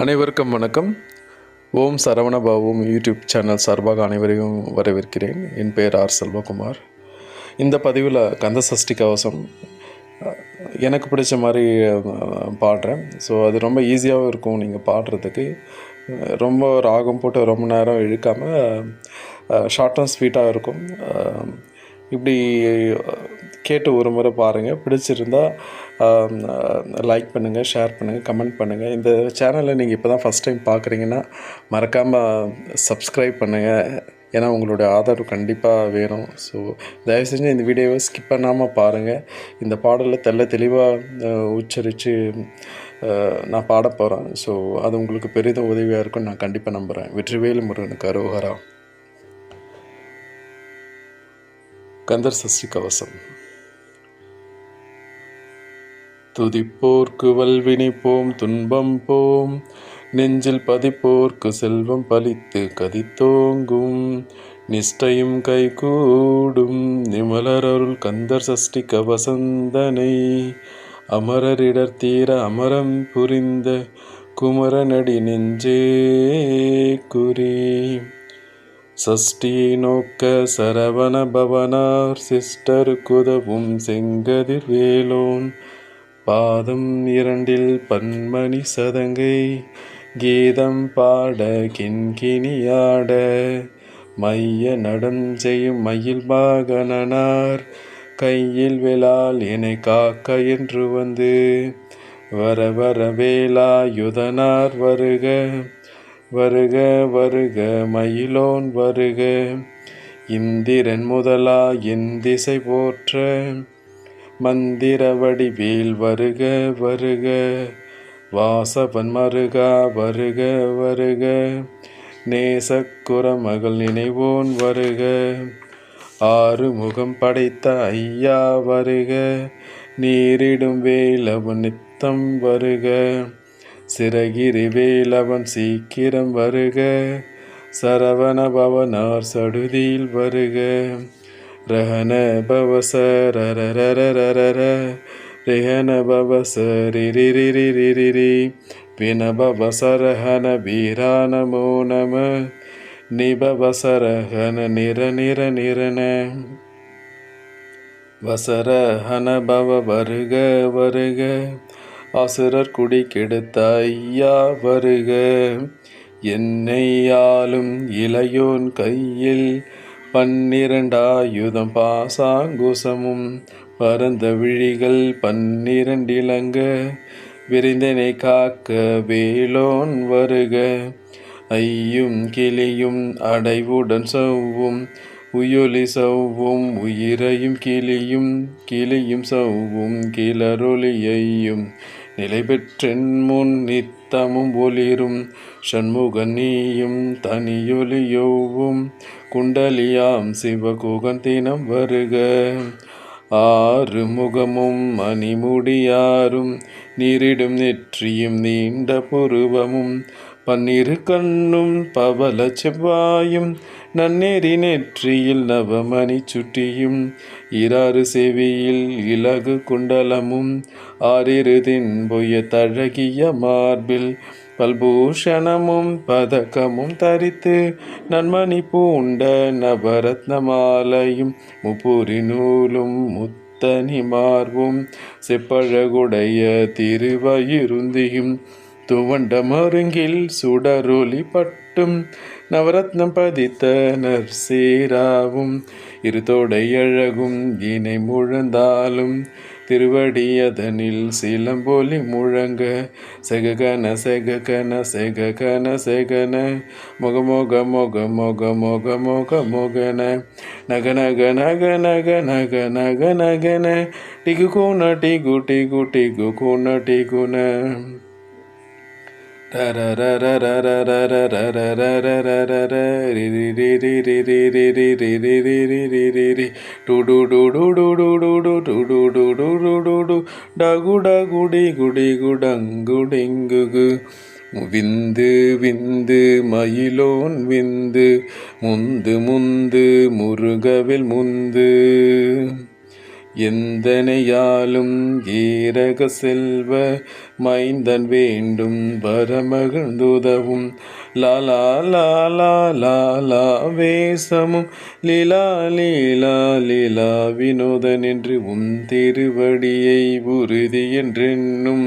அனைவருக்கும் வணக்கம். ஓம் சரவணபாவும் YouTube channel சார்பாக அனைவரையும் வரவேற்கிறேன். என் பெயர் ஆர் செல்வகுமார். இந்த பதிவில் கந்த சஷ்டி கவசம் எனக்கு பிடிச்ச மாதிரி பாடுறேன். ஸோ அது ரொம்ப ஈஸியாகவும் இருக்கும் நீங்கள் பாடுறதுக்கு. ரொம்ப ராகம் போட்டு ரொம்ப நேரம் இழுக்காமல் ஷார்ட் அண்ட் ஸ்வீட்டாக இருக்கும். இப்படி கேட்டு ஒரு முறை பாருங்கள். பிடிச்சிருந்தால் லைக் பண்ணுங்கள், ஷேர் பண்ணுங்கள், கமெண்ட் பண்ணுங்கள். இந்த சேனலை நீங்கள் இப்போ தான் ஃபஸ்ட் டைம் பார்க்குறீங்கன்னா மறக்காமல் சப்ஸ்கிரைப் பண்ணுங்கள். ஏன்னா உங்களுடைய ஆதரவு கண்டிப்பாக வேணும். ஸோ தயவு செஞ்சு இந்த வீடியோவை ஸ்கிப் பண்ணாமல் பாருங்கள். இந்த பாடலை தெளிவாக உச்சரித்து நான் பாட போகிறேன். ஸோ அது உங்களுக்கு பெரிதும் உதவியாக இருக்கும்னு நான் கண்டிப்பாக நம்புகிறேன். வெற்றிவேல் முருகனுக்கு அரோகரா. கந்தர் சஷ்டி கவசம். துதிப்போர்க்கு வல்வினை போம், துன்பம் போம், நெஞ்சில் பதிப்போர்க்கு செல்வம் பலித்து கதித்தோங்கும், நிஷ்டையும் கைகூடும் நிமலரருள் கந்தர் சஷ்டி கவசந்தனை, அமரரிடர் தீர அமரம் புரிந்த குமரனடி நெஞ்சே குறி. சஷ்டியை நோக்க சரவண பவனார் சிஸ்டருக்குதவும் செங்கதிர் வேலோன், பாதம் இரண்டில் பன்மணி சதங்கை கீதம் பாட கிண்கிணியாட, மைய நடம் செய்யும் மயில் பாகனார் கையில் வேலால் என்னை காக்க என்று வந்து, வர வர வேலாயுதனார் வருக வருக வருக மயிலோன் வருக, இந்திரன் முதலா என் திசை போற்ற மந்திர வடிவேல் வருக வருக, வாசவன் மருகா வருக வருக, நேசக்குறமகள் நினைவோன் வருக, ஆறுமுகம் படைத்த ஐயா வருக, நீரிடும் வேலவன் நித்தம் வருக, சிறகிரி வேலவன் சீக்கிரம் வருக, சரவண பவனார் சடுதியில் வருக, ரஹன பவச ரரரரரர ரிஹன பவச ரிரிரிரிரிரி வினபவசரஹன வீரா நமோ நம, நிபவசரஹன நிர நிர நிரன, வசரஹன பவ வருக வருக, அசுரர் குடி கெடுத்த ஐயா வருக, என்னை ஆளும் இளையோன் கையில் 12 ஆயுதம் பாசாங்குசமும் பரந்த விழிகள் 12 இலங்க, விரிந்தனை காக்க வேலோன் வருக, ஐயும் கிளியும் அடைவுடன் சவ்வும் உயொலி சவ்வும் உயிரையும் கிளியும் சவ்வும் கிளரொலியையும் நிலை பெற்றென் முன் நித்தமும் ஒளிரும் சண்முகன் நீயும் தனியொலியோவும் குண்டலியாம் சிவகுகன் தினம் வருக, ஆறு முகமும் மணிமுடியாரும் நீரிடும் நெற்றியும் நீண்ட புருவமும் 12 கண்ணும் பவள செவ்வாயும் நன்னெறி நெற்றியில் நவமணி சுட்டியும் 6 செவியில் இலகு குண்டலமும் 6 தின்பொய தழகிய மார்பில் பல்பூஷணமும் பதக்கமும் தரித்து நன்மணி பூண்ட நவரத்ன மாலையும் முப்புரி நூலும் முத்தனி மார்பும் செப்பழகுடைய திருவயிருந்தியும் துவண்ட மருங்கில் சுடரொலி பட்டும் நவரத்னம் பதித்த நற்சீராவும் இருதொடை அழகும் இணை முழந்தாலும் திருவடியதனில் சிலம்பொலி முழங்க, செககன செககன செககன செகன மொகமொக மொக மொக மொக மொக மொகன நகநக நக நக நக நக நகன டிகு கூன டிகு டிகு டிகு கூன டிகுன விந்து விந்து மயிலோன் விந்து முந்து முந்து முருகவில் முந்து, எந்தனையாலும் ஏரக செல்வ மைந்தன் வேண்டும் வரமகிழ்ந்துதவும் லாலா லாலா லாலா வேசமும் லீலா லீலா லீலா வினோதன் என்று திருவடியை உறுதி என்றென்னும்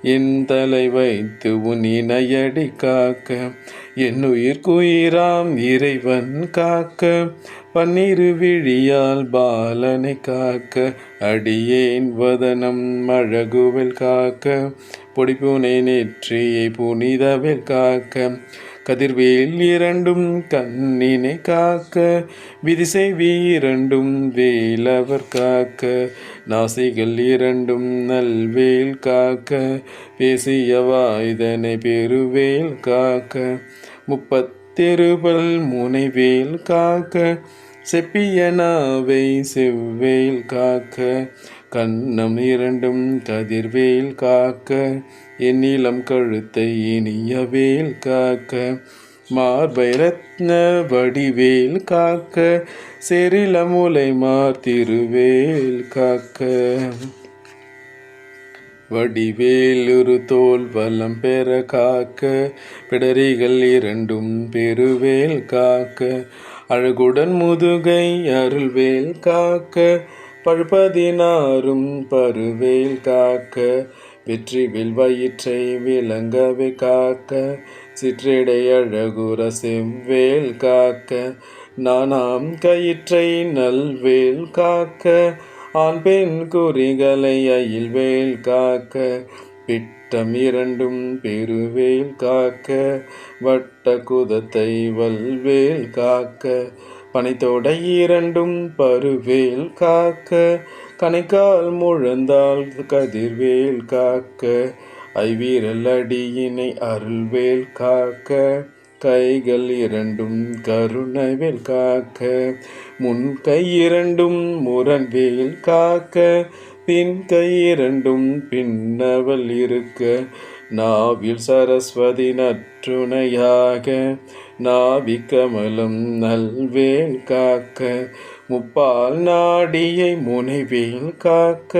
என் தலை வைத்து உன் இணையடி காக்க என்னுயிர்க்குயிராம் இறைவன் காக்க பன்னிரு விழியால் பாலனை காக்க அடியேன் வதனம் அழகுவில் காக்க பொடிப்புனை நெற்றியை புனிதவில் காக்க கதிர்வேல் இரண்டும் கண்ணினை காக்க விதிசெய்வி இரண்டும் வேலவர் காக்க நாசிகள் இரண்டும் நல்வேல் காக்க பேசிய வாய்தனை பெருவேல் காக்க முப்பத்தெருபல் முனைவேல் காக்க செப்பிய நாவை செவ்வேல் காக்க கண்ணம் இரண்டும் கதிர்வேல் காக்க என்னிலம் கழுத்தை இனியவேல் காக்க மார்பை ரத்ன வடிவேல் காக்க செரில முலை திருவேல் காக்க வடிவேலுரு தோல் வலம் பெற காக்க பிடரிகள் இரண்டும் பெருவேல் காக்க அழகுடன் முதுகை அருள்வேல் காக்க பழுப்பதினாரும் பருவேல் காக்க வெற்றிவில் வயிற்றை விளங்கவே காக்க சிற்றிடை அழகுற செவ்வேல் காக்க நானாம் கயிற்றை நல்வேல் காக்க ஆண் பெண் குறிகளை அயில்வேல் காக்க பிட்டம் இரண்டும் பெருவேல் காக்க வட்ட குதத்தை வல்வேல் காக்க பனைத்தோடை இரண்டும் பருவேல் காக்க கணைக்கால் முழந்தால் கதிர்வேல் காக்க ஐவீரல் அடியினை அருள்வேல் காக்க கைகள் இரண்டும் கருணைவேல் காக்க முன் கை இரண்டும் முரண்வேல் காக்க பின் கை இரண்டும் பின்னவல் இருக்க நாவில் சரஸ்வதி நற்றுணையாக நாவிக்கமலம் நல்வேல் காக்க முப்பால் நாடியை முனைவேல் காக்க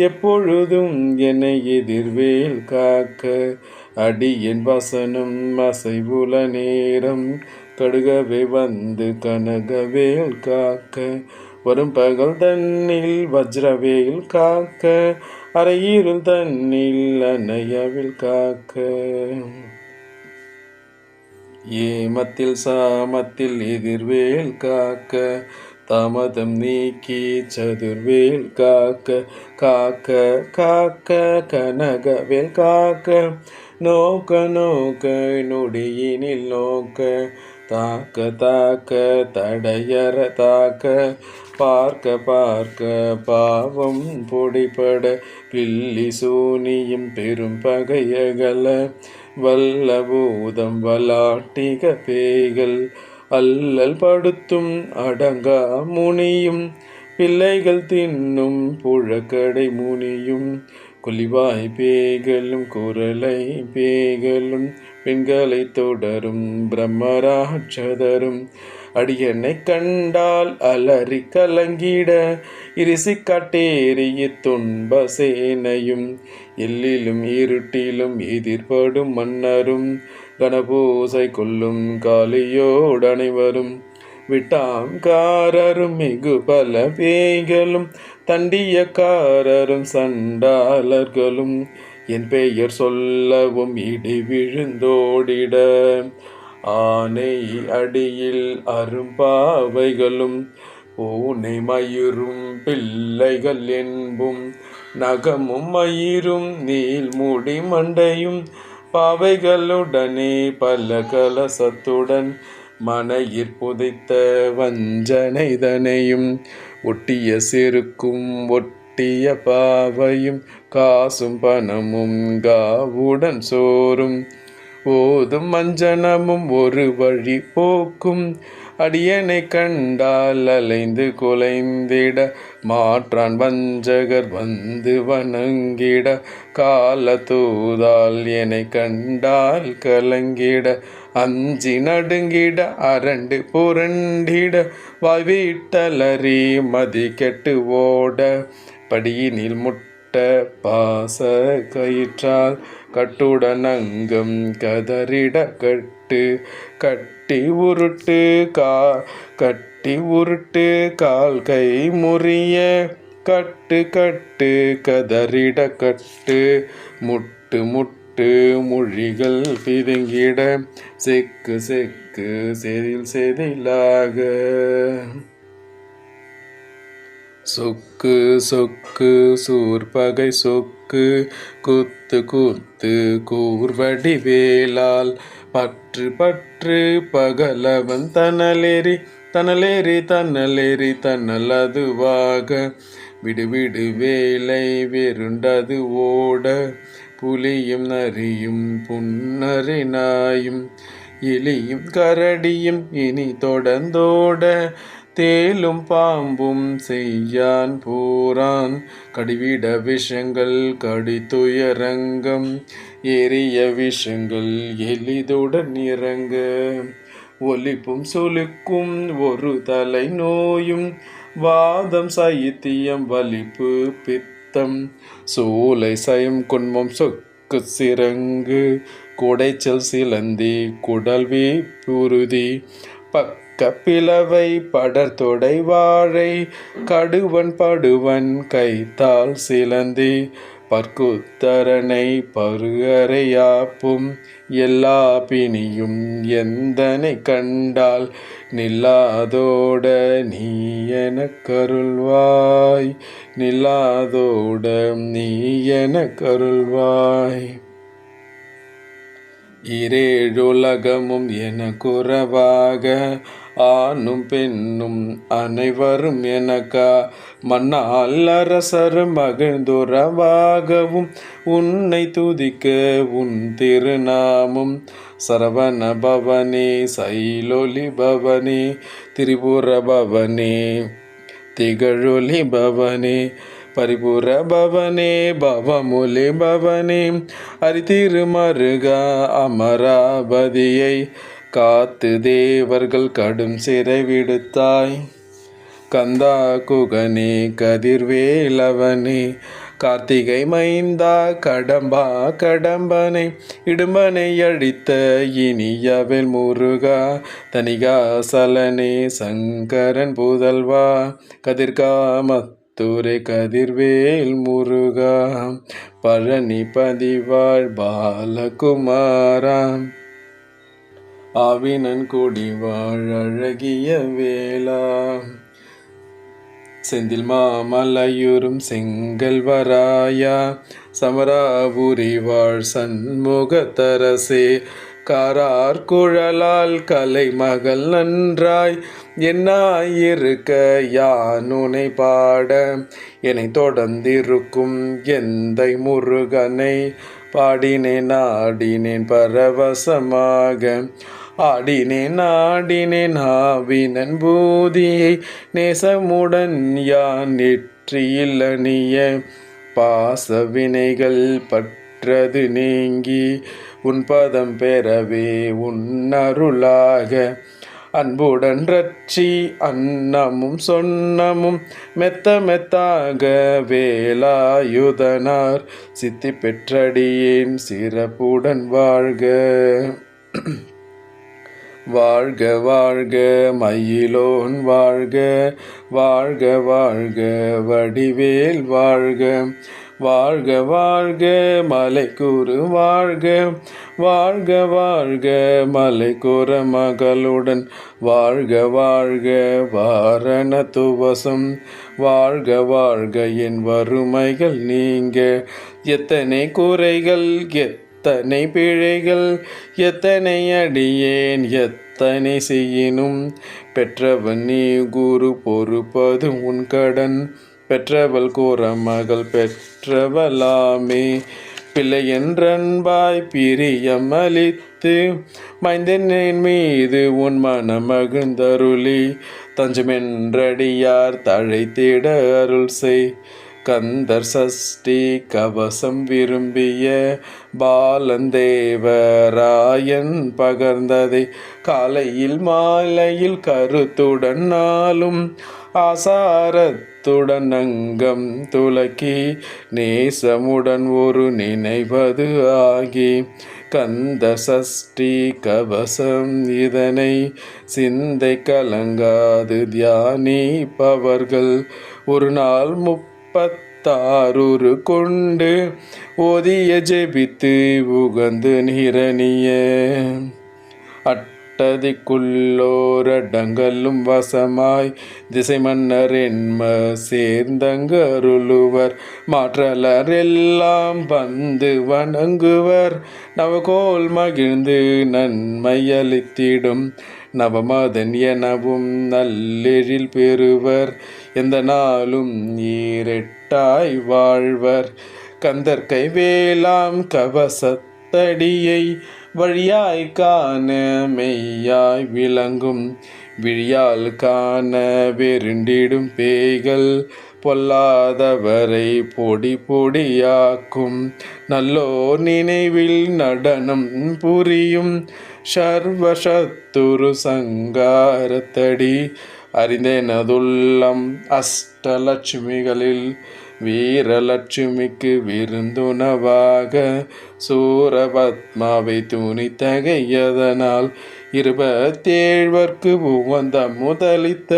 எப்பொழுதும் என்னை எதிர்வேல் காக்க அடியின் வசனம் அசைவுல நேரம் கடுகவே வந்து கனகவேல் காக்க வரும் பகல் தன்னில் வஜ்ரவேல் காக்க அரையிருள் தன்னில் அணையவில் காக்க ஏமத்தில் சாமத்தில் எதிர்வேல் காக்க தாமதம் நீக்கி சதுர்வேல் காக்க காக்க காக்க கனகவேல் காக்க நோக்க நோக்க நொடியினில் நோக்க தாக்க தாக்க தடையற தாக்க பார்க்க பார்க்க பாவம் பொடிபட பில்லி சூனியும் பெரும் பகையகல வல்ல பூதம் வலாட்டிக பேய்கள் அல்லல் படுத்தும் அடங்கா முனியும் பிள்ளைகள் தின்னும் புழக்கடை முனியும் கொலிவாய் பேய்களும் குரலை பேய்களும் பெண்களை தொடரும் பிரம்மராட்சதரும் அடியனை கண்டால் அலறி கலங்கிட இரிசி காட்டேறிய துன்ப சேனையும் எல்லிலும் இருட்டிலும் எதிர்படும் மன்னரும் கனபூசை கொள்ளும் காலியோடனைவரும் விட்டாங்காரரும் மிகு பல பேய்களும் தண்டியக்காரரும் சண்டாளர்களும் என் பெயர் சொல்லவும் இடி விழுந்தோடிட ஆனை அடியில் அரும்பாவைகளும் பூனை மயிரும் பிள்ளைகள் என்பும் நகமும் மயிரும் நீள்முடி மண்டையும் பாவைகளுடனே பல கலசத்துடன் மனையிற் புதைத்த வஞ்சனைதனையும் ஒட்டிய செருக்கும் ஒட்டிய பாவையும் காசும் பணமும் காவுடன் சோறும் ஓதும் மஞ்சனமும் ஒரு வழி போக்கும் அடியனை கண்டால் அலைந்து குலைந்திட மாற்றான் வஞ்சகர் வந்து வணங்கிட கால தூதால் என்னை கண்டால் கலங்கிட அஞ்சி நடுங்கிட அரண்டு புரண்டிட வாய்வீட்டலறி மதி கெட்டு ஓட படியினில் முட்ட பாச கயிற்றால் கட்டுடன் அங்கம் கதறிட கட்டு கட்டி உருட்டு கால் கை முறிய கட்டு கட்டு கதறிட கட்டு முட்டு முட்டு மொழிகள் பிதுங்கிட செக்கு செக்கு செதிலாக சொக்கு சொக்கு சூர்பகை சொக்கு குத்து குத்து கூர்வடி வேலால் பற்று பற்று பகலவன் தனலேறி தன்னலதுவாக விடுவிடு வேலை வெருண்டது ஓட புலியும் நரியும் புன்னரி நாயும் எலியும் கரடியும் இனி தொடர்ந்தோட தேலும் பாம்பும் செய்யான் பூரான் கடிவிட விஷங்கள் கடித்துயரங்கம் ஏறிய விஷங்கள் எளிதுடன் இறங்க ஒலிப்பும் சொலுக்கும் ஒரு தலை நோயும் வாதம் சைத்தியம் வலிப்பு பித்தம் சோலை சயம் குன்மம் சொக்கு சிறங்கு குடைச்சல் சிலந்தி குடல்வி புருதி கப்பிலவை படர்தொடை வாழை கடுவன் படுவன் கைத்தால் சிலந்தி பற்குத்தரனை பருகரையாப்பும் எல்லா பிணியும் எந்தனை கண்டால் நில்லாதோட நீ எனக்கருள்வாய் இரேழுலகமும் எனக்குறவாக ஆணும் பெண்ணும் அனைவரும் எனக்கா மன்னால் அரசர் மகிழ்ந்துறவாகவும் உன்னை துதிக்க உன் திருநாமம் சரவண பவனே சைலொலி பவனே திரிபுர பவனே திகழொலி பவனே பரிபுர பவனே பவமுலி பவனே அரிதிருமருகா அமராபதியை காத்து தேவர்கள் கடும் சிறை விடுத்தாய் கந்தா குகனே கதிர்வேலவனே கார்த்திகை மைந்தா கடம்பனை இடும்பனை அழித்த இனியவேல் முருகா தனிகாசலனே சங்கரன் புதல்வா கதிர்காமத்துரை கதிர்வேல் முருகா பழனி பதிவாழ் பாலகுமாரா ஆவினன் கொடிவாழ் அழகிய வேளா செந்தில் மாமலையுறும் செங்கல்வராயா சமராபுரி வாழ் சண்முகத்தரசே காரார் குழலால் கலை மகள் நன்றாய் என்னாயிருக்க யானுனை பாட என்னை தொடர்ந்திருக்கும் எந்தை முருகனை பாடினேன் ஆடினேன் பரவசமாக ஆடினேன் ஆவினன் பூதியை நேசமுடன் யான் நெற்றியில் அணிய பாச வினைகள் பற்றது நீங்கி உன் பதம் பெறவே உன்னருளாக அன்புடன் ரட்சி அன்னமும் சொன்னமும் மெத்தாக வேலாயுதனார் சித்தி பெற்றடியேன் சிறப்புடன் வாழ்க வாழ்க வாழ்க மயிலோன் வாழ்க வாழ்க வாழ்க வடிவேல் வாழ்க வாழ்க வாழ்க மலைக்கூறு வாழ்க வாழ்க வாழ்க மலைக்கூற மகளுடன் வாழ்க வாழ்க வாரண துவசம் வாழ்க வாழ்க என் வறுமைகள் நீங்க எத்தனை குறைகள் எத்தனை பிழைகள் எத்தனை அடியேன் எத்தனை செய்யினும் பெற்றவன் நீ குரு பொறுப்பது உன் கடன் பெற்றவள் கூற மகள் பெற்றவளாமே பிள்ளை என்றன்பாய் பிரியம் அளித்து மைந்தனின் மீது உன் மனமகிழ்ந்தருளி தஞ்சமென்றடியார் தழைத்திட அருள் செய் கந்தர் சஷ்டி கவசம் விரும்பிய பாலந்தேவராயன் பகர்ந்ததை காலையில் மாலையில் கருத்துடன் நாளும் ஆசாரத்துடன் அங்கம் துலக்கி நேசமுடன் ஒரு நினைவது ஆகி கந்த சஷ்டி கவசம் இதனை சிந்தை கலங்காது தியானிப்பவர்கள் ஒரு நாள் 36 கொண்டு ஓதிய ஜெபித்து உகந்து நிரணிய அட்டதிக்குள்ளோரடங்கலும் வசமாய் திசை மன்னர் என்ம சேர்ந்தங்கருளுவர் மாற்றலர் எல்லாம் வந்து வணங்குவர் நவகோல் மகிழ்ந்து நன்மையளித்திடும் நவமதன் எனவும் நல்லெழில் பெறுவர் எந்த நாளும் ஈரெட்டாய் வாழ்வர் கந்தற்கை வேளாம் கவசத்தடியை வழியாய் காண மெய்யாய் விளங்கும் விழியால் காண வெருண்டிடும் பேய்கள் பொல்லாதவரை பொடி பொடியாக்கும் நல்லோர் நினைவில் நடனம் புரியும் சர்வசத்துரு சங்காரத்தடி அறிந்தேனதுள்ளம் அஷ்டலட்சுமிகளில் வீரலட்சுமிக்கு விருந்துணவாக சூரபத்மாவை துணித்தகையதனால் 27 உவந்த முதலித்த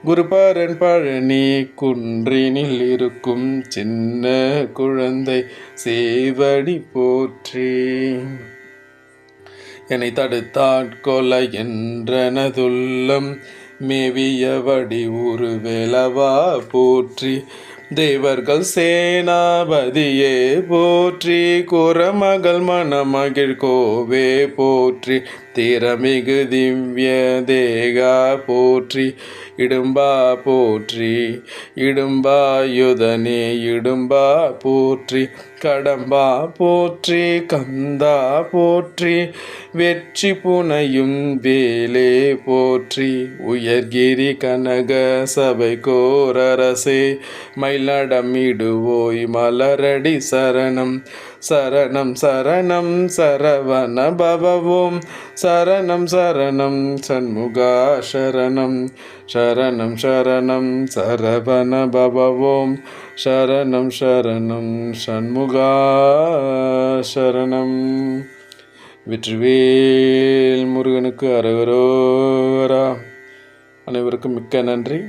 குருபரன் பழனி குன்றினில் இருக்கும் சின்ன குழந்தை சேவடி போற்றி என்னை தடுத்தாட்கொல என்றனதுள்ளம் மேவியவடி ஒரு வேளவா போற்றி தேவர்கள் சேனாபதியே போற்றி குரமகள் மணமகிழ் கோவே போற்றி திறமிகு திவ்ய தேகா போற்றி இடும்பா போற்றி இடும்பாயுதனே இடும்பா போற்றி கடம்பா போற்றி கந்தா போற்றி வெற்றி புனையும் வேலே போற்றி உயர்கிரி கனக சபை கோரரசே மயிலடமிடுவோய் மலரடி சரணம் சரணம் சரணம் சரவண பவவோம் சரணம் சரணம் சண்முகா சரணம் சரணம் சரணம் சரவண பவவோம் சரணம் சரணம் சண்முகா சரணம். வெற்றிவேல் முருகனுக்கு அரகரோரா. அனைவருக்கும் மிக்க நன்றி.